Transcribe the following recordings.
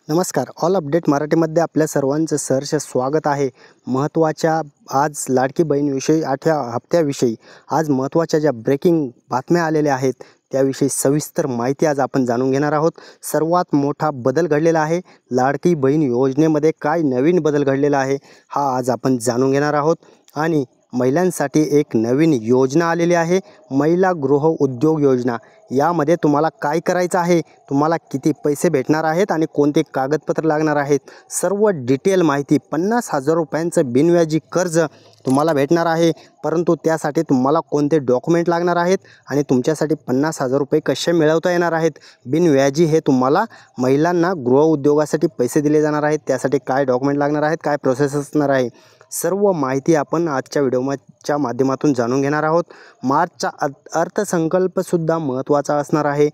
नमस्कार. All update मराठीमध्ये आपल्या सर्वांचं सहर्ष स्वागत आहे. महत्त्वाच्या आज लाडकी बहीणविषयी 8व्या हप्त्याविषयी आज महत्त्वाच्या ज्या ब्रेकिंग बातम्या आलेल्या आहेत त्याविषयी सविस्तर माहिती आज आपण जाणून घेणार आहोत. सर्वात मोठा बदल घडलेला आहे. लाडकी बहीण योजनेमध्ये काय नवीन बदल घडलेला आहे हा आज आपण जाणून घेणार आहोत. आणि महिलांसाठी एक नवीन योजना आलेली आहे, महिला गृह उद्योग योजना. यामध्ये तुम्हाला काय करायचं आहे, तुम्हाला किती पैसे भेटणार आहेत आणि कोणते कागदपत्र लागणार आहेत, सर्व डिटेल माहिती. 50,000 रुपयांचं बिनव्याजी कर्ज तुम्हाला भेटणार आहे. परंतु त्यासाठी तुम्हाला कोणते डॉक्युमेंट लागणार आहेत आणि तुमच्यासाठी 50,000 रुपये कसे मिळवता येणार आहेत बिनव्याजी, हे तुम्हाला महिलांना गृह उद्योगासाठी पैसे दिले जाणार आहेत. त्यासाठी काय डॉक्युमेंट लागणार आहेत, काय प्रोसेस असणार आहे, सर्व माहिती आपण आजच्या व्हिडिओच्या माध्यमातून जाणून घेणार आहोत. मार्चचा अर्थसंकल्पसुद्धा महत्त्वाचा असणार आहे,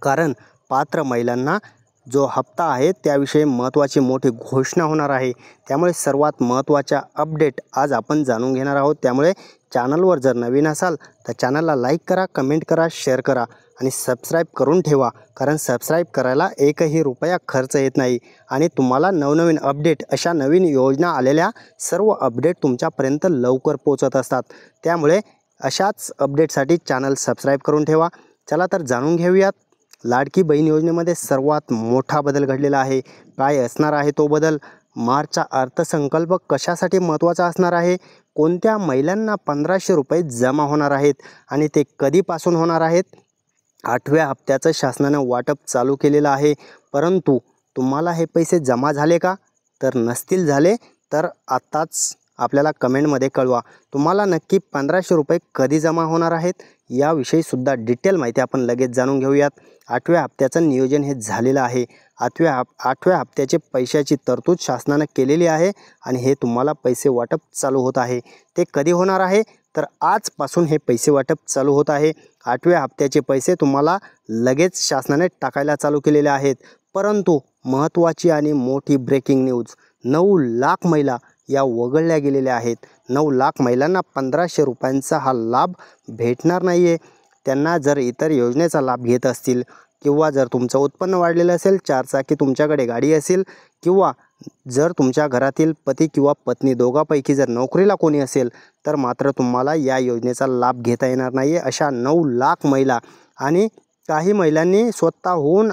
कारण पात्र महिलांना जो हप्ता आहे त्याविषयी महत्त्वाची मोठी घोषणा होणार आहे. त्यामुळे सर्वात महत्त्वाच्या अपडेट आज आपण जाणून घेणार आहोत. त्यामुळे चॅनलवर जर नवीन असाल तर चॅनलला लाईक करा, कमेंट करा, शेअर करा आणि सबस्क्राईब करून ठेवा, कारण सबस्क्राईब करायला एकही रुपया खर्च येत नाही. आणि तुम्हाला नवनवीन अपडेट, अशा नवीन योजना आलेल्या सर्व अपडेट तुमच्यापर्यंत लवकर पोचत असतात. त्यामुळे अशाच अपडेटसाठी चॅनल सबस्क्राईब करून ठेवा. चला तर जाणून घेऊयात. लाडकी बहीण योजनेमध्ये सर्वात मोठा बदल घडलेला आहे. काय असणार आहे तो बदल? मार्चचा अर्थसंकल्प कशासाठी महत्त्वाचा असणार आहे? कोणत्या महिलांना 1,500 रुपये जमा होणार आहेत आणि ते कधीपासून होणार आहेत? 8व्या हप्त्याचं शासनानं वाटप चालू केलेलं आहे. परंतु तुम्हाला हे पैसे जमा झाले का? तर नसतील झाले तर आत्ताच आपल्याला कमेंटमध्ये कळवा. तुम्हाला नक्की 1,500 रुपये कधी जमा होणार आहेत याविषयीसुद्धा डिटेल माहिती आपण लगेच जाणून घेऊयात. 8व्या हप्त्याचं नियोजन हे झालेलं आहे. 8व्या हप्त्याचे पैशाची तरतूद शासनानं केलेली आहे आणि हे तुम्हाला पैसे वाटप चालू होत आहे. ते कधी होणार आहे? तर आजपासून हे पैसे वाटप चालू होत आहे. 8व्या हप्त्याचे पैसे तुम्हाला लगेच शासनाने टाकायला चालू केलेले आहेत. परंतु महत्त्वाची आणि मोठी ब्रेकिंग न्यूज, 9 लाख महिला या वगळल्या गेलेल्या आहेत. 9 लाख महिलांना 1,500 रुपयांचा हा लाभ भेटणार नाही आहे. त्यांना जर इतर योजनेचा लाभ घेत असतील किंवा जर तुमचं उत्पन्न वाढलेलं असेल, 4 चाकी तुमच्याकडे गाडी असेल, किंवा जर तुमच्या घरातील पती किंवा पत्नी दोघांपैकी जर नोकरीला कोणी असेल तर मात्र तुम्हाला या योजनेचा लाभ घेता येणार नाही आहे. अशा 9 लाख महिला, आणि काही महिलांनी स्वतःहून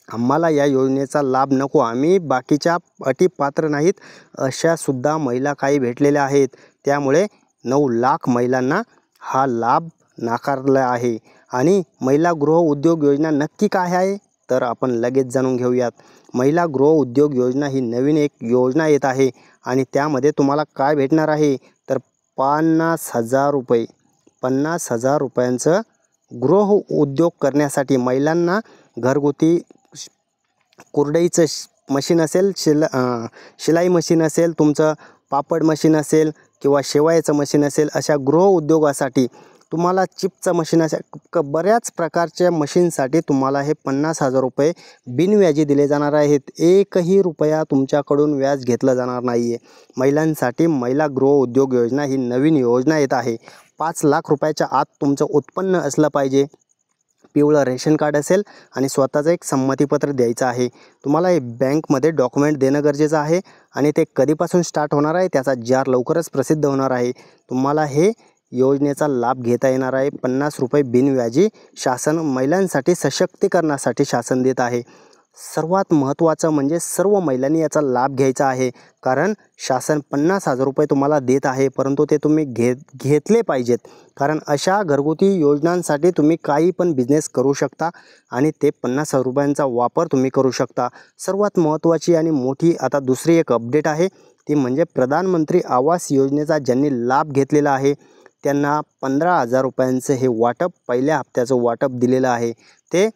आम्हाला या योजनेचा लाभ नको, आम्ही बाकीच्या अटी पात्र नाहीत, अशासुद्धा महिला काही भेटलेल्या आहेत. त्यामुळे 9 लाख महिलांना हा लाभ नाकारला आहे. आणि महिला गृह उद्योग योजना नक्की काय आहे तर आपण लगेच जाणून घेऊयात. महिला गृह उद्योग योजना ही नवीन एक योजना येत आहे आणि त्यामध्ये तुम्हाला काय भेटणार आहे तर 50,000 रुपये. 50,000 रुपयांचं गृह उद्योग करण्यासाठी महिलांना घरगुती कुरडईचं मशीन असेल, शिलाई मशीन असेल, तुमचं पापड मशीन असेल किंवा शेवायचं मशीन असेल, अशा गृह उद्योगासाठी तुम्हाला चिपचं मशीन असेल, बऱ्याच प्रकारच्या मशीनसाठी तुम्हाला हे 50,000 रुपये बिनव्याजी दिले जाणार आहेत. एकही रुपया तुमच्याकडून व्याज घेतलं जाणार नाही आहे. महिलांसाठी महिला गृह उद्योग योजना ही नवीन योजना येत आहे. 5 लाख रुपयाच्या आत तुमचं उत्पन्न असलं पाहिजे, पिवळं रेशन कार्ड असेल आणि स्वतःचं एक संमतीपत्र द्यायचं आहे. तुम्हाला हे बँकमध्ये डॉक्युमेंट देणं गरजेचं आहे. आणि ते कधीपासून स्टार्ट होणार आहे त्याचा जार लवकरच प्रसिद्ध होणार आहे. तुम्हाला हे योजनेचा लाभ घेता येणार आहे. 50 रुपये बिनव्याजी शासन महिलांसाठी सशक्तीकरणासाठी शासन देत आहे. सर्वात महत्त्वाचं म्हणजे सर्व महिलांनी याचा लाभ घ्यायचा आहे, कारण शासन 50,000 रुपये तुम्हाला देत आहे, परंतु ते तुम्ही घेतले पाहिजेत. कारण अशा घरगुती योजनांसाठी तुम्ही काही पण बिझनेस करू शकता आणि ते 50,000 रुपयांचा वापर तुम्ही करू शकता. सर्वात महत्त्वाची आणि मोठी आता दुसरी एक अपडेट आहे, ती म्हणजे प्रधानमंत्री आवास योजनेचा ज्यांनी लाभ घेतलेला आहे त्यांना 15,000 रुपयांचं हे वाटप, पहिल्या हप्त्याचं वाटप दिलेलं आहे. ते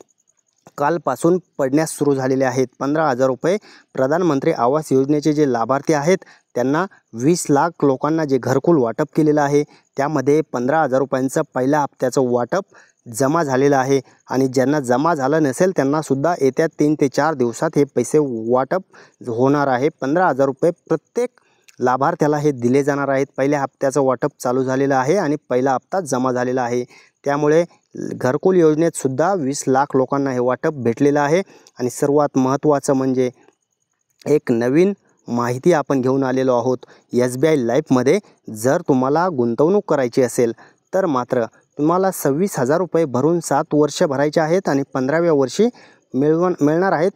कालपासून पडण्यास सुरू झालेले आहेत. 15,000 रुपये प्रधानमंत्री आवास योजनेचे जे लाभार्थी आहेत त्यांना 20 लाख लोकांना जे घरकुल वाटप केलेलं आहे त्यामध्ये 15,000 रुपयांचं पहिल्या हप्त्याचं वाटप जमा झालेलं आहे. आणि ज्यांना जमा झालं नसेल त्यांनासुद्धा येत्या 3 ते 4 दिवसात हे पैसे वाटप होणार आहे. 15,000 रुपये प्रत्येक लाभार्थ्याला हे दिले जाणार आहेत. पहिल्या हप्त्याचं वाटप चालू झालेलं आहे आणि पहिला हप्ता जमा झालेला आहे. त्यामुळे घरकुल योजनेत सुद्धा 20 लाख लोकांना हे वाटप भेटलेलं आहे. आणि सर्वात महत्त्वाचं म्हणजे एक नवीन माहिती आपण घेऊन आलेलो आहोत. SBI लाईफमध्ये जर तुम्हाला गुंतवणूक करायची असेल तर मात्र तुम्हाला 26,000 रुपये भरून 7 वर्ष भरायचे आहेत आणि 15व्या वर्षी मिळणार आहेत.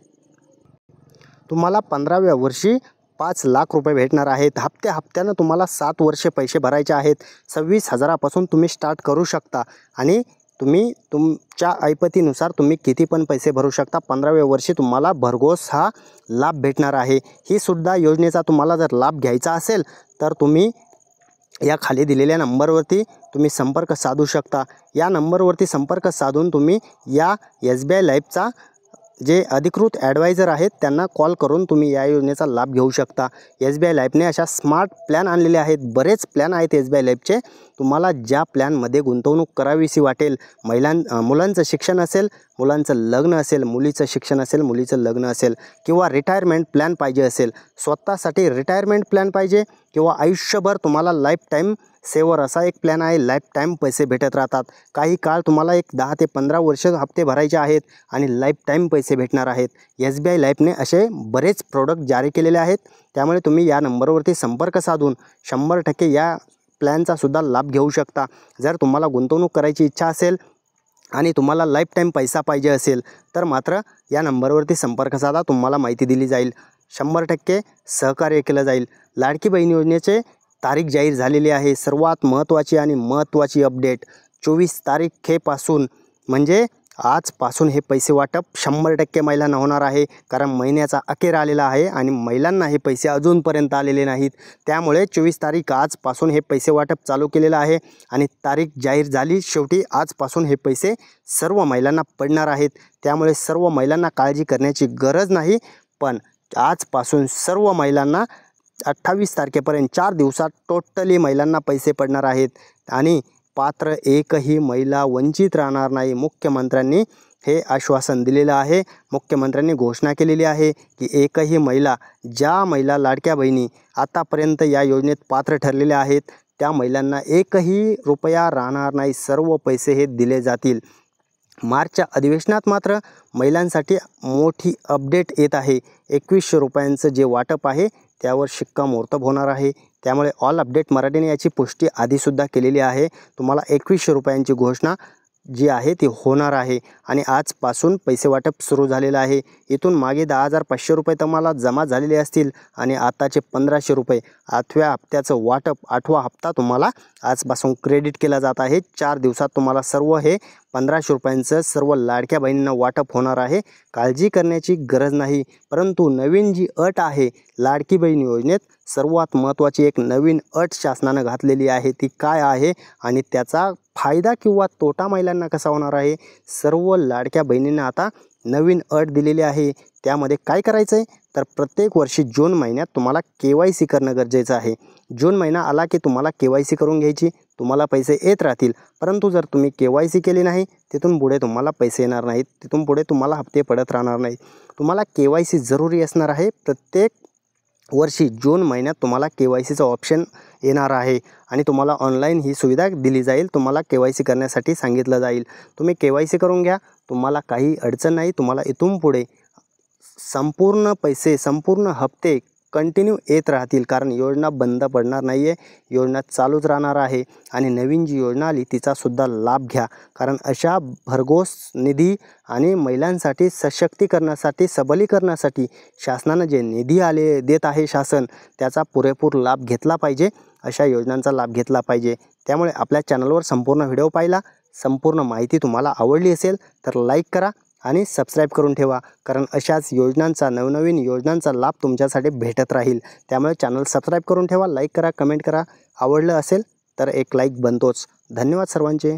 तुम्हाला 15व्या वर्षी 5 लाख रुपये भेटणार आहेत. हप्त्यानं तुम्हाला 7 वर्षे पैसे भरायचे आहेत. 26,000पासून तुम्ही स्टार्ट करू शकता आणि तुम्ही तुमच्या ऐपतीनुसार तुम्ही किती पण पैसे भरू शकता. 15व्या वर्षी तुम्हाला भरघोस हा लाभ भेटणार आहे. ही सुद्धा योजनेचा तुम्हाला जर लाभ घ्यायचा असेल तर तुम्ही या खाली दिलेल्या नंबरवरती तुम्ही संपर्क साधू शकता. या नंबरवरती संपर्क साधून तुम्ही या SBI लाईफचा जे अधिकृत ॲडवायझर आहेत त्यांना कॉल करून तुम्ही या योजनेचा लाभ घेऊ शकता. SBI लाईफने अशा स्मार्ट प्लॅन आणलेले आहेत. बरेच प्लॅन आहेत SBI लाईफचे. तुम्हाला ज्या प्लॅनमध्ये गुंतवणूक करावीशी वाटेल, मुलांचं शिक्षण असेल, मुलांचं लग्न असेल, मुलीचं शिक्षण असेल, मुलीचं लग्न असेल, किंवा रिटायरमेंट प्लॅन पाहिजे असेल, स्वतःसाठी रिटायरमेंट प्लॅन पाहिजे, किंवा आयुष्यभर तुम्हाला लाईफ टाईम सेवर असा एक प्लॅन आहे, लाईफ टाईम पैसे भेटत राहतात. काही काळ तुम्हाला एक 10 ते 15 वर्ष हप्ते भरायचे आहेत आणि लाईफ टाईम पैसे भेटणार आहेत. SBI लाईफने असे बरेच प्रोडक्ट जारी केलेले आहेत. त्यामुळे तुम्ही या नंबरवरती संपर्क साधून 100% या प्लॅनचा सुद्धा लाभ घेऊ शकता. जर तुम्हाला गुंतवणूक करायची इच्छा असेल आणि तुम्हाला लाईफ टाईम पैसा पाहिजे असेल तर मात्र या नंबरवरती संपर्क साधा. तुम्हाला माहिती दिली जाईल. 100% सहकार्य केलं जाईल. लाडकी बहीण योजनेचे तारीख जाहीर झालेली आहे. सर्वात महत्त्वाची अपडेट 24 तारखेपासून म्हणजे आजपासून हे पैसे वाटप 100% महिलांना होणार आहे. कारण महिन्याचा अखेर आलेला आहे आणि महिलांना हे पैसे अजूनपर्यंत आलेले नाहीत. त्यामुळे 24 तारीख आजपासून हे पैसे वाटप चालू केलेलं आहे आणि तारीख जाहीर झाली. शेवटी आजपासून हे पैसे सर्व महिलांना पडणार आहेत. त्यामुळे सर्व महिलांना काळजी करण्याची गरज नाही. पण आजपासून सर्व महिलांना 28 तारखेपर्यंत 4 दिवसात टोटली महिलांना पैसे पडणार आहेत आणि पात्र एकही महिला वंचित राहणार नाही. मुख्यमंत्र्यांनी हे आश्वासन दिलेलं आहे. मुख्यमंत्र्यांनी घोषणा केलेली आहे की एकही महिला, ज्या महिला लाडक्या बहिणी आतापर्यंत या योजनेत पात्र ठरलेल्या आहेत त्या महिलांना एकही रुपया राहणार नाही. सर्व पैसे हे दिले जातील. मार्चच्या अधिवेशनात मात्र महिलांसाठी मोठी अपडेट येत आहे. 2100 रुपयांचं जे वाटप आहे त्यावर शिक्कामोर्तब होणार आहे. त्यामुळे ऑल अपडेट मराठीने याची पुष्टी आधीसुद्धा केलेली आहे. तुम्हाला 2100 रुपयांची घोषणा जी आहे ती होणार आहे आणि आजपासून पैसे वाटप सुरू झालेलं आहे. इथून मागे 10,500 रुपये तुम्हाला जमा झालेले असतील आणि आताचे 1500 रुपये 8व्या हप्त्याचं वाटप 8वा हप्ता तुम्हाला आजपासून क्रेडिट केला जात आहे. 4 दिवसात तुम्हाला सर्व हे 1500 रुपयांचं सर्व लाडक्या बहिणींना वाटप होणार आहे. काळजी करण्याची गरज नाही. परंतु नवीन जी अट आहे लाडकी बहीण योजनेत, सर्वात महत्त्वाची एक नवीन अट शासनानं घातलेली आहे. ती काय आहे आणि त्याचा फायदा किंवा तोटा महिलांना कसा होणार आहे, सर्व लाडक्या बहिणींना आता नवीन अट दिलेली आहे. त्यामध्ये काय करायचं आहे तर प्रत्येक वर्षी जून महिन्यात तुम्हाला KYC करणं गरजेचं आहे. जून महिना आला की तुम्हाला KYC करून घ्यायची. तुम्हाला पैसे येत राहतील. परंतु जर तुम्ही KYC केली नाही तिथून पुढे तुम्हाला पैसे येणार नाहीत. तिथून पुढे तुम्हाला हप्ते पडत राहणार नाहीत. तुम्हाला KYC जरुरी असणार आहे. प्रत्येक वर्षी जून महिन्यात तुम्हाला KYCचं ऑप्शन येणार आहे आणि तुम्हाला ऑनलाईन ही सुविधा दिली जाईल. तुम्हाला KYC करण्यासाठी सांगितलं जाईल. तुम्ही KYC करून घ्या. तुम्हाला काही अडचण नाही. तुम्हाला इथून पुढे संपूर्ण पैसे, संपूर्ण हप्ते कंटिन्यू येत राहतील. कारण योजना बंद पडणार नाही आहे. योजना चालूच राहणार आहे आणि नवीन जी योजना आली तिचासुद्धा लाभ घ्या. कारण अशा भरघोस निधी आणि महिलांसाठी सशक्तीकरणासाठी, सबलीकरणासाठी शासनानं जे निधी देत आहे शासन, त्याचा पुरेपूर लाभ घेतला पाहिजे. अशा योजनांचा लाभ घेतला पाहिजे. त्यामुळे आपल्या चॅनलवर संपूर्ण व्हिडिओ पाहिला, संपूर्ण माहिती तुम्हाला आवडली असेल तर लाईक करा आणि सबस्क्राईब करून ठेवा. कारण अशाच योजनांचा, नवनवीन योजनांचा लाभ तुमच्यासाठी भेटत राहील. त्यामुळे चॅनल सबस्क्राईब करून ठेवा, लाईक करा, कमेंट करा. आवडलं असेल तर एक लाईक बनतोच. धन्यवाद सर्वांचे.